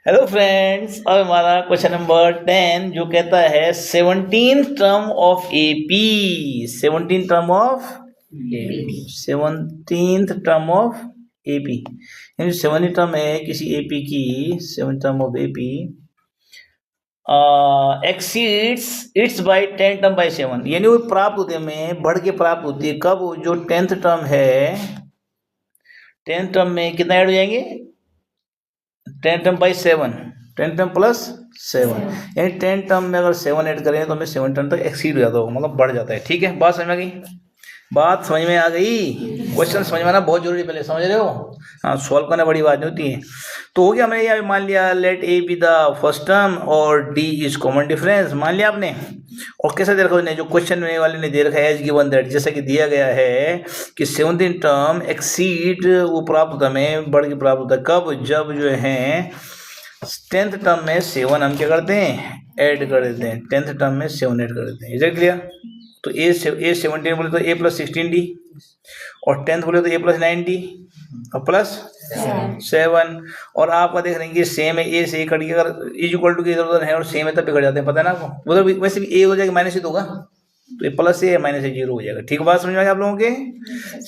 Hello friends, अब हमारा question number 10 जो कहता है 17th term of AP. 17th term of 17th term of AP, यानी 17th टर्म है किसी एपी की। 7th term of AP exceeds its by 10 term by 7, यानी वो प्राप्त होते में बढ़ के प्राप्त होती है। कब? जो 10th टर्म है, 10th टर्म में कितना ऐड हो जाएंगे? 10 टर्म बाई 7, 10 टर्म प्लस 7, यानी 10 टर्म में अगर 7 ऐड करें तो हमें 7 टर्म तक एक्सीड हो जाता होगा, मतलब बढ़ जाता है। ठीक है, बात समझ में आ गई? बात समझ में आ गई? क्वेश्चन समझ में आना बहुत जरूरी, पहले समझ रहे हो? हाँ, सॉल्व करना बड़ी बात नहीं होती है। तो हो गया, मैंने यहाँ मान लिया let a be the first term और डी इज कॉमन डिफरेंस, मान लिया आपने। और कैसे दे रखा उसने, जो क्वेश्चन में वाले ने दे रखा है एज गिवन दैट, जैसा कि दिया गया है कि 17th टर्म एक्सीड वो प्राप्त होता है बढ़ के प्राप्त होता है। कब? जब जो है 10th टर्म में 7 हम क्या करते हैं? ऐड कर देते हैं। 10th टर्म में 7 ऐड कर देते हैं। Is clear? तो ए 17 बोले तो ए प्लस 16d, और 10th बोले तो ए प्लस 9d और प्लस 7। और आपका देख रहे हैं कि सेम है, ए से ए कट गया, अगर इज इक्वल टू के इधर उधर है और सेम है तब बिगड़ जाते हैं, पता है ना आपको? उधर वैसे भी ए हो जाएगा माइनस ही तो होगा, तो ए प्लस ए है माइनस ए 0 हो जाएगा। ठीक बात समझ में आ गया आप लोगों के?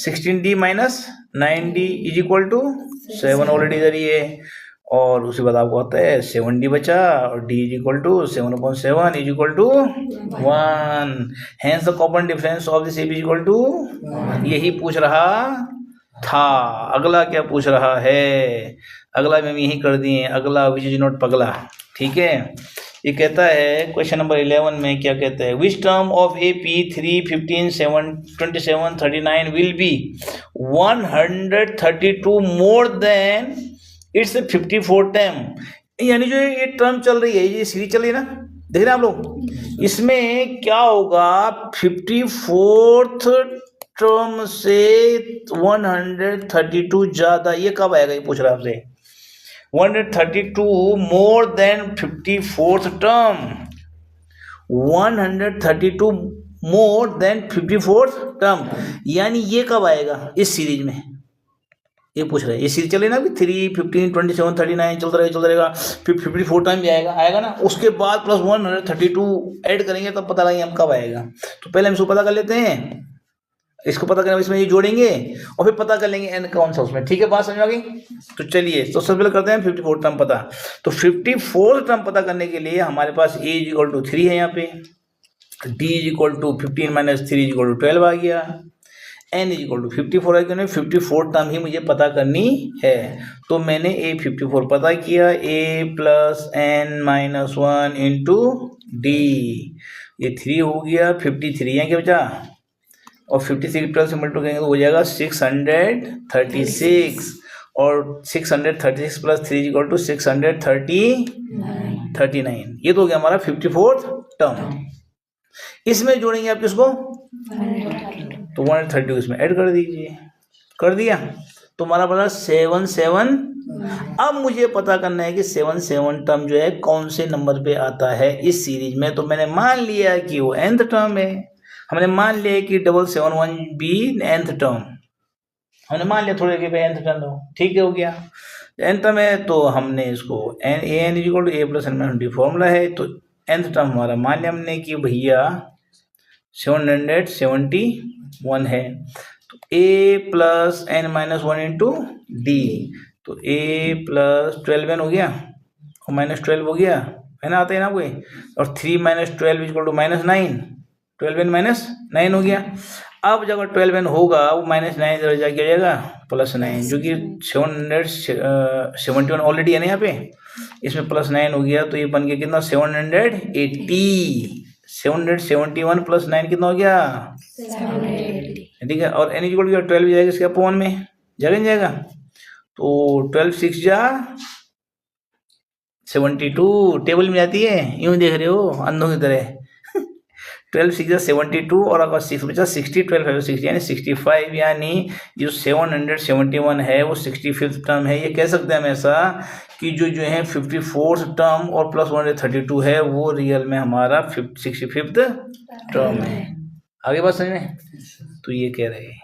16d minus 9d is equal to 7 already इधर ही है, और उसके बाद आपको आता है 7d बचा, और d is equal to 7/7 is equal to 1। Hence the common difference of this is equal to, यही पूछ रहा था। अगला क्या पूछ रहा है? अगला में यही कर दिए, अगला विच इज नॉट पगला। ठीक है, ये कहता है क्वेश्चन नंबर 11 में क्या कहता है, which term of A P 3, 15, 7, 27, 39 will be 132 more than it's 54 term. यानी जो ये टर्म चल रही है, ये सीरीज चल रही है ना, देख रहे हैं आप लोग, इसमें क्या होगा? 54th टर्म से 132 ज्यादा, ये कब आएगा? ये पूछ रहा है आपसे। 132 more than 54th term, 132 more than 54th term, यानी ये कब आएगा? इस सीरीज में, ये पूछ रहे हैं। ये सीरीज चले ना, 3, 15, 27, 39 चलता रहेगा, फिर 54 टाइम भी आएगा ना, उसके बाद प्लस 132 ऐड करेंगे तब पता लगेगा हम कब आएगा। तो पहले हम इसको पता कर लेते हैं, इसको पता करने इसमें ये जोड़ेंगे और फिर पता कर लेंगे एन कौन सा उसमें। ठीक है, बात समझ आ गई? तो चलिए, तो सबसे पहले करते हैं 54 टर्म पता। तो 54 टर्म पता करने के लिए हमारे पास ए इज इक्वल टू 3 है, यहाँ पे d is equal to 15 minus 3 is equal to 12 आ गया, एन इज इक्वल टू 54 है, क्योंकि 54 टर्म ही मुझे पता करनी है। तो मैंने ए 54 पता किया, a plus n minus 1 into d, ये 3 हो गया, 53 है क्या बचा, और 53 12 से मल्टीप्लाई करेंगे तो हो जाएगा 636, और 636 प्लस 3 इक्वल टू 639। ये तो हो गया हमारा 54th टर्म। इसमें जोड़ेंगे आप किसको? तो 132 इसमें ऐड कर दीजिए, कर दिया तो हमारा बना 77। अब मुझे पता करना है कि 77 टर्म जो है कौन से नंबर पे आता है इस सीरीज में। तो मैंने मान लिया कि वो nth टर्म है, हमने मान लिया कि 771 बी nth टर्म, हमने मान लिया थोड़े के nth टर्म हो। ठीक है, हो गया nth टर्म है, तो हमने इसको an is equal to a plus n d formula है, तो nth टर्म हमारा मान लिया हमने कि भैया 771 है। तो a plus n minus 1 into D, तो a प्लस 12n हो गया और माइनस 12 हो गया, है ना, आता है ना कोई, और 3 minus 12 equal to minus 9, 12n minus 9 हो गया। अब जब 12n होगा वो माइनस 9 इधर जाके जाएगा प्लस 9, जो कि 771 ऑलरेडी है ना यहाँ पे, इसमें प्लस 9 हो गया, तो ये बन गया कितना 780। 771 प्लस 9 कितना हो गया ठीक है, और n इक्वल टू 12 जाएगा इसके अपॉन में, जाएगा तो 12 6 जा 72, टेबल में जाती है, यूं देख रहे हो अंधों की तरह। 12 6 जा 72, और अगर 6 बचा 60, 12 5 60 यानी 65, यानी जो 771 है वो 65th टर्म है। ये कह सकते हैं हम ऐसा कि जो है 54th टर्म और प्लस 132 है वो रियल में हमारा 65th टर्म है। आगे बात समझ में? तो ये कह रहे हैं